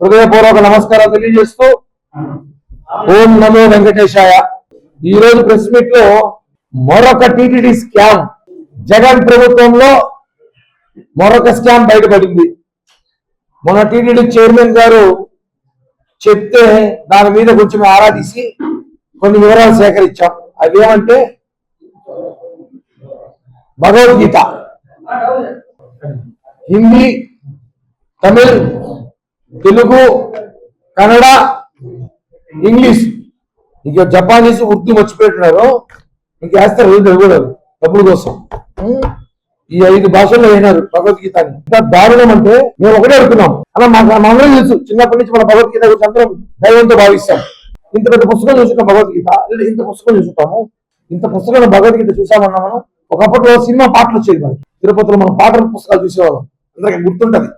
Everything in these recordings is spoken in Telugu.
హృదయపూర్వక నమస్కారాలు తెలియజేస్తూ ఓం నమో వెంకటేశాయ. ఈ రోజు ప్రెస్ మీట్ లో మరొక టీటీడీ స్కామ్, జగన్ ప్రభుత్వంలో మరొక స్కామ్ బయటపడింది. మన టీటీడీ చైర్మన్ గారు చెప్తే దాని మీద కొంచెం ఆరా తీసి కొన్ని వివరాలు సేకరించాం. అవి ఏమంటే భగవద్గీత హిందీ, తమిళ్, తెలుగు, కన్నడ, ఇంగ్లీష్, ఇంక జపానీస్, ఉర్దూ మర్చిపెట్టున్నారు. ఇంకేస్తారు డబ్బుల కోసం. ఈ 5 భాషల్లో అయినారు భగవద్గీతని. ఇంత దారుణం అంటే మేము ఒకటే అడుగుతున్నాం అలా మనందరం తెలుసు. చిన్నప్పటి నుంచి మన భగవద్గీత గురించి అందరం దైవంతో భావిస్తాం. ఇంత పెద్ద పుస్తకం చూసుకుంటాం భగవద్గీత, లేదా ఇంత పుస్తకం చూసుకుంటాము. ఇంత పుస్తకంలో భగవద్గీత చూసామన్నా మనం. ఒకప్పట్లో సినిమా పాటలు వచ్చేది మనకి. తిరుపతిలో మనం పాటల పుస్తకాలు చూసేవాళ్ళం, అందరికి గుర్తుంటది.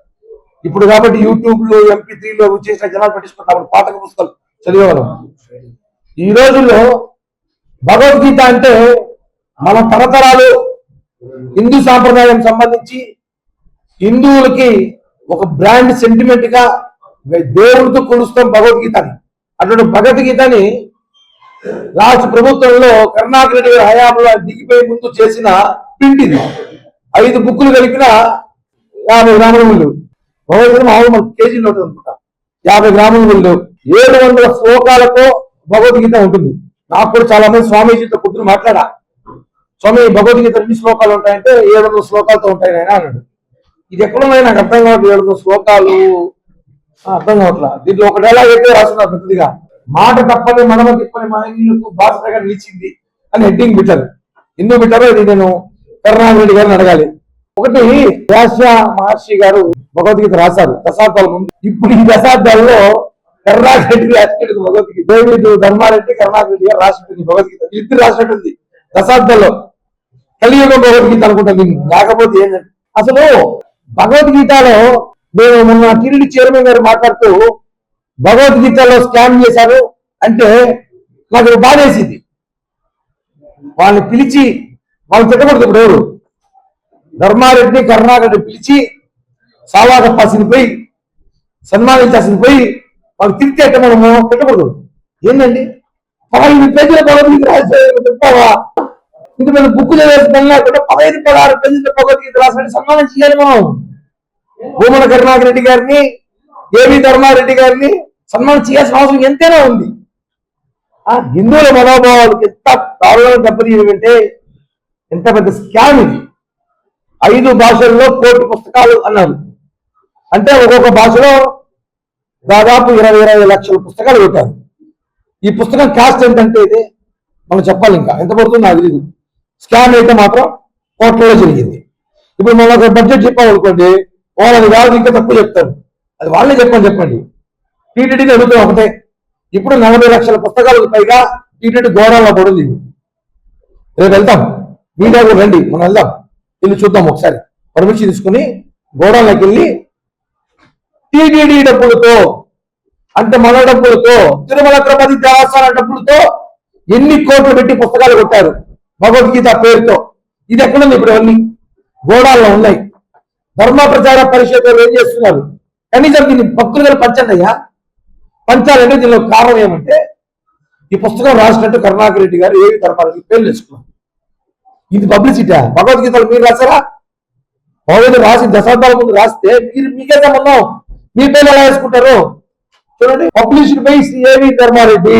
ఇప్పుడు కాబట్టి యూట్యూబ్ లో MP3లో చేసిన జనాలు పట్టించుకుంటాం, పాఠక పుస్తకాలు చదివేవాళ్ళం. ఈ రోజుల్లో భగవద్గీత అంటే మన తరతరాలు హిందూ సాంప్రదాయం సంబంధించి హిందువులకి ఒక బ్రాండ్ సెంటిమెంట్ గా దేవుడితో కొలుస్తాం భగవద్గీతని. అటువంటి భగవద్గీతని రాష్ట్ర ప్రభుత్వంలో కరుణాకర్ రెడ్డి గారి హయాంలో దిగిపోయి ముందు చేసిన ప్రింట్ ఇది. 5 బుక్కులు కలిపిన 50 గ్రాముల ముళ్ళు. భగవద్గీత మామూలు మన కేజీలో ఉంటుంది అనుకుంటా. 50 గ్రాముల ముళ్ళు, 700 శ్లోకాలతో భగవద్గీత ఉంటుంది. నాకు కూడా చాలా మంది స్వామీజీతో పొద్దున మాట్లాడా, స్వామి భగవద్గీత ఎన్ని శ్లోకాలు ఉంటాయంటే 700 శ్లోకాలతో ఉంటాయి ఆయన అన్నాడు. ఇది ఎక్కడున్నాయి నాకు అర్థం కావట్లేదు. 700 శ్లోకాలు అర్థం కావట్లా. దీంట్లో ఒక డైలాగ్ అయితే రాస్తున్నారు పెద్దదిగా, మాట తప్పని మనమ తిప్పని మన ఇల్లుకు బాసటగా నిలిచింది అని హెడ్డింగ్ పెట్టారు. ఎందుకు పెట్టారో ఇది నేను కరుణాకర్ రెడ్డి గారిని అడగాలి. ఒకటి, వ్యాస మహర్షి గారు భగవద్గీత రాశారు దశాబ్దాల ముందు. ఇప్పుడు ఈ దశాబ్దాల్లో కరుణాకర్ రెడ్డి రాసినట్టు భగవద్గీత, దేవిడు ధర్మారెడ్డి కరుణాకర్ రెడ్డి గారు రాసినట్టుంది భగవద్గీత. ఇద్దరు రాసినట్టుంది దశాబ్దాల్లో. కలియుగం భగవద్గీత అనుకుంటాను దీన్ని. లేకపోతే ఏంటంటే అసలు భగవద్గీతలో నేను మొన్న టీటీడీ చైర్మన్ గారు మాట్లాడుతూ భగవద్గీతలో స్కామ్ చేశారు అంటే నాకు బాధేసింది. వాళ్ళని పిలిచి వాళ్ళు తిట్టకూడదు. ఇప్పుడు ఎవరు ధర్మారెడ్డి కరుణాకర్ రెడ్డి పిలిచి సావా చెప్పాల్సింది పోయి, సన్మానించాల్సింది పోయి వాళ్ళు తిరిగి అంటే మనము తిట్టకూడదు. ఏంటండి 15 పేజీల భగవద్గీత రాసావా, ఇంత పెద్ద బుక్ చదివేస్తున్నా 15-16 పేజీల భగవద్గీత రాసినట్టు సన్మానం చేయాలి మనం. భూమన కరుణాకర్ రెడ్డి గారిని, ఏవి ధర్మారెడ్డి గారిని సన్మానం చేయాల్సిన అవసరం ఎంతైనా ఉంది. హిందువుల మనోభావాలకు ఎంత దారుణంగా దెబ్బతీయమంటే ఎంత పెద్ద స్కామ్ ఇది. 5 భాషల్లో 1 కోటి పుస్తకాలు అన్నారు అంటే ఒక్కొక్క భాషలో దాదాపు 20 లక్షల పుస్తకాలు పెట్టారు. ఈ పుస్తకం కాస్ట్ ఎంతంటే ఇది మనం చెప్పాలి. ఇంకా ఎంత పడుతుందో నాకు తెలియదు. స్కామ్ అయితే మాత్రం కోట్లలో జరిగింది. ఇప్పుడు మనం ఒక బడ్జెట్ చెప్పామనుకోండి, వాళ్ళని కాదు ఇంకా తక్కువ చెప్తారు. అది వాళ్ళే చెప్పండి. టీటీడీని అడుగుతాం ఒకటే, ఇప్పుడు 40 లక్షల పుస్తకాలకు పైగా టీటీడీ గోడాల్లో పడుంది. రేపు వెళ్తాం, మీడియా కూడా రండి, మనం వెళ్దాం, వెళ్ళి చూద్దాం ఒకసారి. పర్మిషన్ తీసుకుని గోడాల్లోకి వెళ్ళి టీటీడీ డబ్బులతో అంటే మన డబ్బులతో, తిరుమల తిరుపతి దేవస్థానం డబ్బులతో ఎన్ని కోట్లు పెట్టి పుస్తకాలు కొట్టారు భగవద్గీత పేరుతో. ఇది ఎక్కడుంది? ఇప్పుడు అన్ని గోడాల్లో ఉన్నాయి. ధర్మ ప్రచార పరిషత్ ఏం చేస్తున్నారు? కనీసం దీన్ని భక్తులు పంచండి అయ్యా. పంచాలంటే దీనిలో కారణం ఏమంటే ఈ పుస్తకం రాసినట్టు కరుణాకర్ రెడ్డి గారు ఏవి ధర్మారెడ్డి పేర్లు వేసుకున్నారు. ఇది పబ్లిసిటీ. భగవద్గీతలు మీరు రాసారా? భగవద్గీత రాసి దశాబ్దాల ముందు రాస్తే మీకే సంబంధం, మీ పేర్లు ఎలా వేసుకుంటారు? చూడండి, పబ్లిష్డ్ బై ఏవి ధర్మారెడ్డి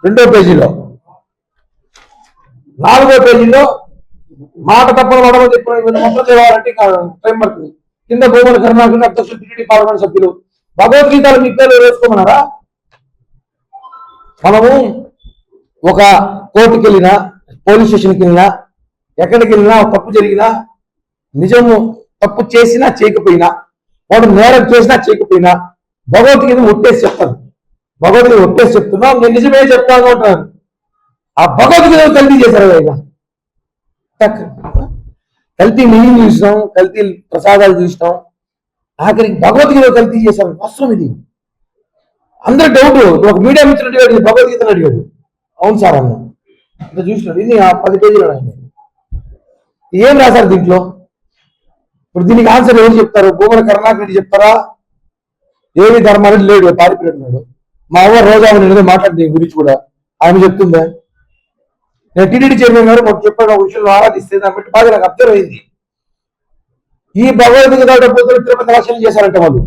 2వ పేజీలో. 4వ పేజీలో మాట తప్పని వడమ చెప్పిన మొత్తం చదవాలంటే టైం పడుతుంది. కింద భూమన కరుణాకర్ అధ్యక్షులు, టీటీడీ పార్లమెంట్ సభ్యులు. భగవద్గీతలు మీ పేర్లు వేసుకోమన్నారా? మనము ఒక కోర్టుకి వెళ్ళినా, పోలీస్ స్టేషన్కి వెళ్ళినా, ఎక్కడికి వెళ్ళినా తప్పు జరిగినా, నిజము తప్పు చేసినా చేయకపోయినా, వాడు నేరం చేసినా చేయకపోయినా భగవద్గీత ఒట్టేసి చెప్తాను. భగవద్గీత ఒట్టేసి చెప్తున్నా, నేను నిజమే చెప్తాను అంటున్నాను. ఆ భగవద్గీత కల్తీ చేశారు ఆయన. కల్తీ నీళ్ళు చూసినాం, కల్తీ ప్రసాదాలు చూసినాం, ఆఖరికి భగవద్గీత కల్తీ చేశారు. అవసరం ఇది. అందరూ డౌట్. ఒక మీడియా మిత్రుడు అడిగాడు, భగవద్గీతను అడిగాడు. అవును సార్ అన్న, ఇంత చూసినాడు. ఇది 10 పేజీలు ఏం రాశారు దీంట్లో? ఇప్పుడు దీనికి ఆన్సర్ ఎవరు చెప్తారు? భూమన కరుణాకర్ రెడ్డి చెప్తారా, ఏవి ధర్మారెడ్డి లేడు, పారిపోయినాడు. మా అవ్వ రోజా ఏదో మాట్లాడి దీని గురించి కూడా ఆమె చెప్తుందా? నేను టీటీడీ చైర్మన్ గారు మాకు చెప్పిన ఒక విషయంలో ఆరాధిస్తే దాన్ని బట్టి బాగా నాకు అబ్జర్వ్ అయింది. ఈ భగవద్గీత డబ్బుతో తిరుపతి ఎలక్షన్ చేశారంట వాళ్ళు.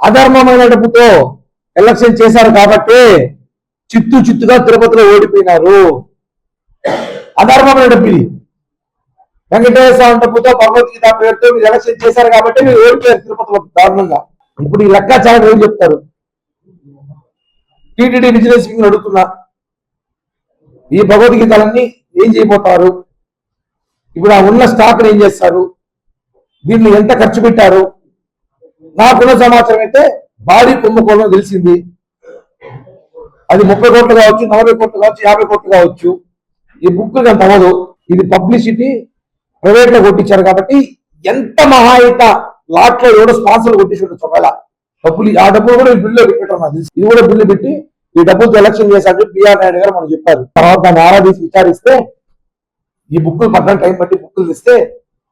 అధర్మమైన డబ్బుతో ఎలక్షన్ చేశారు కాబట్టి చిత్తుగా తిరుపతిలో ఓడిపోయినారు. అధర్మమైన డబ్బు ఇది. వెంకటేశ్వర స్వామి డబ్బుతో భగవద్గీత పేరుతో మీరు ఎలక్షన్ చేశారు కాబట్టి మీరు ఓడిపోయారు తిరుపతిలో దారుణంగా. ఇప్పుడు ఈ లెక్కాచారం ఏం చెప్తారు? టీటీడీ విజిలెన్స్ వింగ్ అడుగుతున్నా, ఈ భగవద్గీతలన్నీ ఏం చేయబోతారు? ఇప్పుడు ఆ ఉన్న స్టాక్ ఏం చేస్తారు? దీన్ని ఎంత ఖర్చు పెట్టారు? నాకున్న సమాచారం అయితే భారీ కుంభకోణం తెలిసింది. అది 30 కోట్లు కావచ్చు, 40 కోట్లు కావచ్చు, 50 కోట్లు కావచ్చు. ఈ బుక్ అంత అవ్వదు. ఇది పబ్లిసిటీ ప్రైవేట్ లో కొట్టించారు కాబట్టి ఎంత మహా అయితే లాట్ లో ఎవడో స్పాన్సర్ కొట్టించారు. ఒకవేళ డబ్బులు, ఆ డబ్బులు కూడా బిల్లు పెట్టారు నాకు తెలిసి. ఇది కూడా బిల్లు పెట్టి ఈ డబ్బులతో ఎలక్షన్ చేశారు బిఆర్ నాయుడు గారు మనం చెప్పారు. తర్వాత దాన్ని ఆరాధించి విచారిస్తే ఈ బుక్కులు పట్టడం టైం బట్టి బుక్కులు ఇస్తే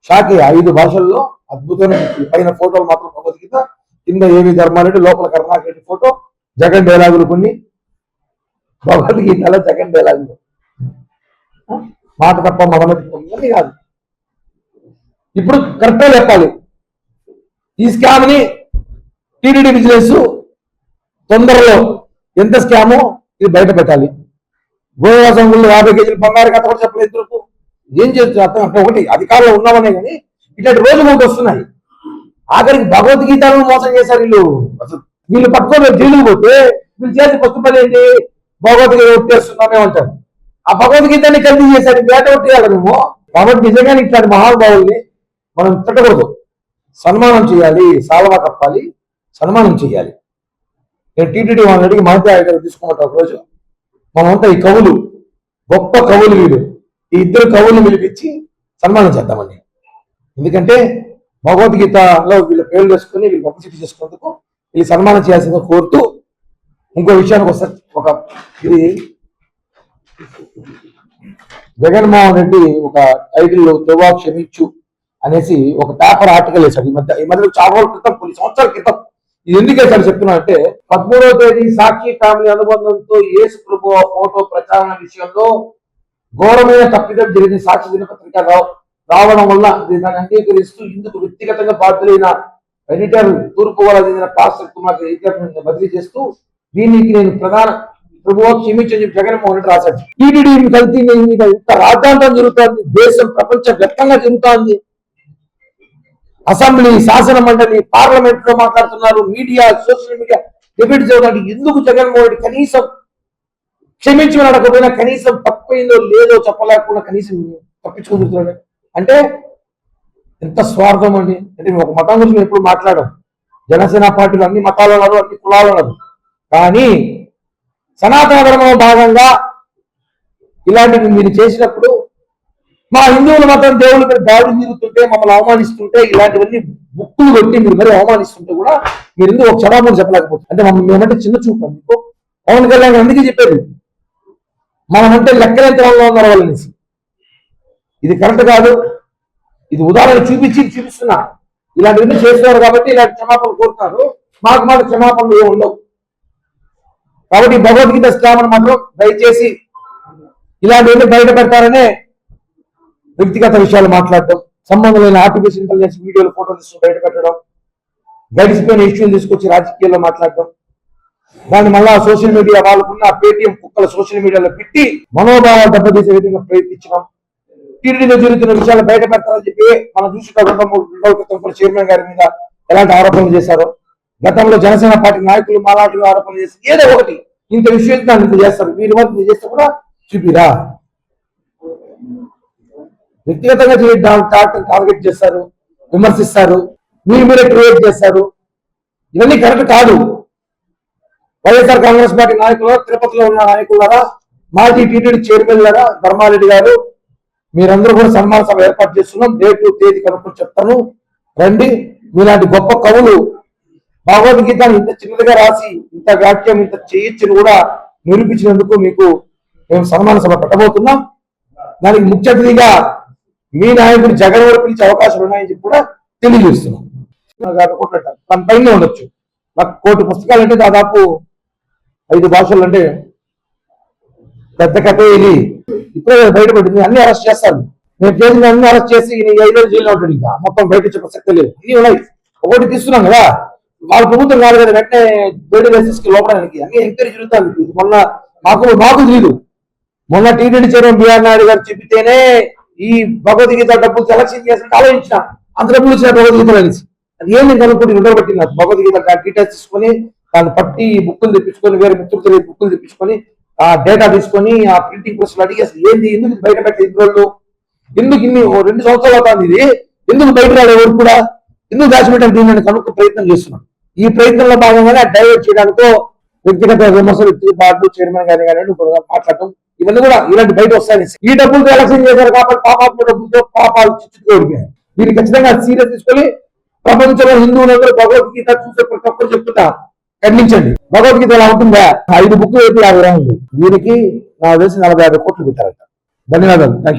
షాక్ 5 భాషల్లో అద్భుతమైన పైన ఫోటోలు మాత్రం భగవద్గీత, కింద ఏవి ధర్మారెడ్డి, లోపల కరుణాకర్ రెడ్డి ఫోటో, జగన్ డైలాగులు కొన్ని. భగవద్గీతలో జగన్ డైలాగులు మాట తప్ప మగమతి కాదు. ఇప్పుడు కరెక్ట్గా చెప్పాలి. ఈ స్కామ్ ని టీటీడీ విజిలెన్స్ తొందరలో ఎంత స్కామో ఇది బయట పెట్టాలి. గోవా సంఘంలో 50 కేజీలు బంగారు కథ కూడా చెప్పలేదు. ఏం చేస్తుంది అర్థం అంటే, ఒకటి అధికారంలో ఉన్నామనే కానీ ఇట్లాంటి రోజులు ఒకటి వస్తున్నాయి. ఆఖరికి భగవద్గీతలను మోసం చేశారు వీళ్ళు. అసలు వీళ్ళు పట్టుకొని జైలుకు పోతే వీళ్ళు చేసి ఫస్ట్ పని ఏంటి? భగవద్గీత ఒట్టేస్తున్నామే అంటారు. ఆ భగవద్గీతని కల్తీ చేశారు, వేట ఒట్టేయాలి మేము. కాబట్టి నిజంగానే ఇట్లాంటి మహానుభావుల్ని మనం తిట్టకూడదు, సన్మానం చేయాలి, సాల్వా కప్పాలి, సన్మానం చేయాలి. నేను టీటీడీ వాళ్ళని అడిగి మహతా తీసుకోమంటా ఒకరోజు. మనమంతా ఈ కవులు, గొప్ప కవులు వీళ్ళు, ఈ 2 కవులు పిలిపించి సన్మానం చేద్దామండి. ఎందుకంటే భగవద్గీతలో వీళ్ళ పేర్లు వేసుకుని వీళ్ళు పబ్లిసిటీ చేసుకున్నందుకు వీళ్ళు సన్మానం చేయాల్సిందిగా కోరుతూ, ఇంకో విషయానికి వస్తే, ఒక ఇది జగన్మోహన్ రెడ్డి ఒక టైటిల్ తువా క్షమించు అనేసి ఒక పేపర్ ఆర్టికల్ వేశాడు ఈ మధ్య చాలా రోజుల క్రితం, కొన్ని సంవత్సరాల క్రితం. ఇది ఎందుకు వేశాడు చెప్తున్నా అంటే, 13వ తేదీ సాక్షి ఫ్యామిలీ అనుబంధంతో యేసు ప్రభు ఫోటో ప్రచారణ విషయంలో ఘోరమైన తప్పిదం జరిగిన సాక్షి దినపత్రిక రావడం వల్ల దాన్ని అంగీకరిస్తూ ఇందుకు వ్యక్తిగతంగా బాధ్యులైన ఎడిటర్ తూర్పుగోదావరి చెందిన పాస్టర్ కుమార్ ఎడిటర్ బదిలీ చేస్తూ దీనికి నేను ప్రధాన ప్రభువు క్షమించని చెప్పి జగన్మోహన్ రెడ్డి రాశాడు. టీటీడీ కల్తీ మీద ఇంత రాద్ధాంతం జరుగుతోంది, దేశం ప్రపంచ వ్యాప్తంగా జరుగుతోంది. అసెంబ్లీ, శాసన మండలి, పార్లమెంట్ లో మాట్లాడుతున్నారు, మీడియా, సోషల్ మీడియా డిబేట్ చేయడానికి. ఎందుకు జగన్మోహన్ రెడ్డి కనీసం క్షమించి అడగకపోయినా కనీసం తప్పైందో లేదో చెప్పలేకుండా కనీసం తప్పించుకుంటున్నాడు అంటే ఎంత స్వార్థం అండి. అంటే ఒక మతం గురించి మేము ఎప్పుడు మాట్లాడాం. జనసేన పార్టీలు అన్ని మతాలు ఉన్నారు, అన్ని కులాలు ఉన్నారు. కానీ సనాతన ధర్మంలో భాగంగా ఇలాంటివి మీరు చేసినప్పుడు, మా హిందువుల మతం దేవుళ్ళ మీద దాడులు జరుగుతుంటే, మమ్మల్ని అవమానిస్తుంటే, ఇలాంటివన్నీ బుక్కులు కొట్టి మీరు మరీ అవమానిస్తుంటే కూడా మీరు ఎందుకు ఒక క్షమాపణ చెప్పలేకపోతుంది? అంటే మేమంటే చిన్న చూపు మీకు. పవన్ కళ్యాణ్ అందుకే చెప్పేది, మనమంటే లెక్కలేంతరంలో ఉన్నారు వాళ్ళనేసి. ఇది కరెక్ట్ కాదు. ఇది ఉదాహరణ చూపిస్తున్నా. ఇలాంటివన్నీ చేస్తున్నారు కాబట్టి ఇలాంటి క్షమాపణలు కోరుతున్నారు. మాకు క్షమాపణలు ఏమి ఉండవు. కాబట్టి భగవద్గీత స్కామ్ మాత్రం దయచేసి ఇలాంటివన్నీ బయట పెడతారనే వ్యక్తిగత విషయాలు మాట్లాడటం, సంబంధం లేని ఆర్టిఫిషియల్ ఇంటెలిజెన్స్ వీడియోలు, ఫోటోలు బయట పెట్టడం, గడిచిపోయిన ఇష్యూలు తీసుకొచ్చి రాజకీయాల్లో మాట్లాడటం, దాన్ని మళ్ళా సోషల్ మీడియా వాళ్ళకున్న పేటీఎం కుక్కల సోషల్ మీడియాలో పెట్టి మనోభావాలు దెబ్బతీసే విధంగా ప్రయత్నించడం, టీటీడీలో జరుగుతున్న విషయాలు బయట పెడతారని చెప్పి మనం చూసి 2 క్రితం చైర్మన్ గారి మీద ఎలాంటి ఆరోపణలు చేశారో, గతంలో జనసేన పార్టీ నాయకులు మాలాంటి ఆరోపణలు చేసి ఏదో ఒకటి ఇంత విషయం ఇంత చేస్తారు. వీరి వద్ద చేస్తే కూడా చూపిరా. వ్యక్తిగతంగా టార్గెట్ చేస్తారు, విమర్శిస్తారు, మీరే క్రియేట్ చేస్తారు. ఇవన్నీ కరెక్ట్ కాదు. వైఎస్ఆర్ కాంగ్రెస్ పార్టీ నాయకులు, తిరుపతిలో ఉన్న నాయకులారా, మాజీ టీటీడీ చైర్మన్ గారా ధర్మారెడ్డి గారు, మీరందరూ కూడా సన్మాన సభ ఏర్పాటు చేస్తున్నాం. డేట్ తేదీ కనుక్కొని చెప్తాను, రండి. మీలాంటి గొప్ప కవులు భగవద్గీతను ఇంత చిన్నదిగా రాసి ఇంత వాక్యం ఇంత చేయొచ్చని కూడా నిరూపించినందుకు మీకు మేము సన్మాన సభ పెట్టబోతున్నాం. దానికి ముఖ్య అతిథిగా మీ నాయకుడు జగన్ వరకు పిలిచే అవకాశాలు ఉన్నాయని చెప్పి కూడా తెలియజేస్తున్నాం. కోట్లట తన పైన ఉండొచ్చు. నాకు 1 కోటి పుస్తకాలు అంటే దాదాపు 5 భాషలు అంటే పెద్ద కథ ఇది. ఇప్పుడే బయటపడింది, అన్ని అరెస్ట్ చేస్తాను. నేను చేసిన అన్ని అరెస్ట్ చేసి 5 రోజులు జైల్లో ఉంటాడు. ఇంకా మొత్తం బయట వచ్చే ప్రసక్తే లేదు. అన్ని ఉన్నాయి, ఒకటి తీస్తున్నాం కదా, వాళ్ళ ప్రభుత్వం కాదు కదా వెంటనే బయట వేసేసి లోపడానికి అన్ని ఎంక్వైరీ జరుగుతుంది. మొన్న మాకు తెలియదు, మొన్న టీటీడీ చైర్మన్ బిఆర్ నాయుడు గారు చెప్పితేనే ఈ భగవద్గీత డబ్బులు సెలక్షన్ చేసినట్టు ఆలోచించిన, అంత డబ్బులు ఇచ్చిన భగవద్గీతలు అనేసి. అది ఏం నేను కనుక్కుంటే ఉండబట్టి నాకు భగవద్గీత డీటెయిల్స్ తీసుకొని దాన్ని పట్టి బుక్కులు తెప్పించుకొని, వేరే మిత్రులతో బుక్కులు తెప్పించుకొని ఆ డేటా తీసుకొని ఆ ప్రింటింగ్ ప్రెస్లు అడిగి అసలు ఏంది, ఎందుకు బయట పెట్టి ఇద్దరు ఎందుకు ఇన్ని 2 సంవత్సరాలు అవుతుంది ఇది, ఎందుకు బయట రాలేదు ఎవరు కూడా, ఎందుకు దాచిపెట్టాను దీన్ని కనుక్కు ప్రయత్నం చేస్తున్నాను. ఈ ప్రయత్నంలో భాగంగానే డైవర్ట్ చేయడానికో వ్యక్తిగత విమర్శలు, వ్యక్తిగత చైర్మన్ గారి మాట్లాడటం, ఇవన్నీ కూడా ఇలాంటి బయట వస్తాయి. ఈ డబ్బులు ఎలక్షన్ చేశారు కాబట్టి పాపాత్మ డబ్బులతో పాపాలు చిచ్చుకోడిపోయాయి. దీన్ని ఖచ్చితంగా సీరియస్ తీసుకొని ప్రపంచంలో హిందువులందరూ భగవద్గీత చూసే ప్రతి ఒక్కరు చెప్తున్నా ఖండించండి. భగవద్గీత ఎలా ఉంటుందా, 5 బుక్లు అయితే 50 గ్రాములు, దీనికి నాకు తెలిసి 45 కోట్లు పెట్టారట. ధన్యవాదాలు.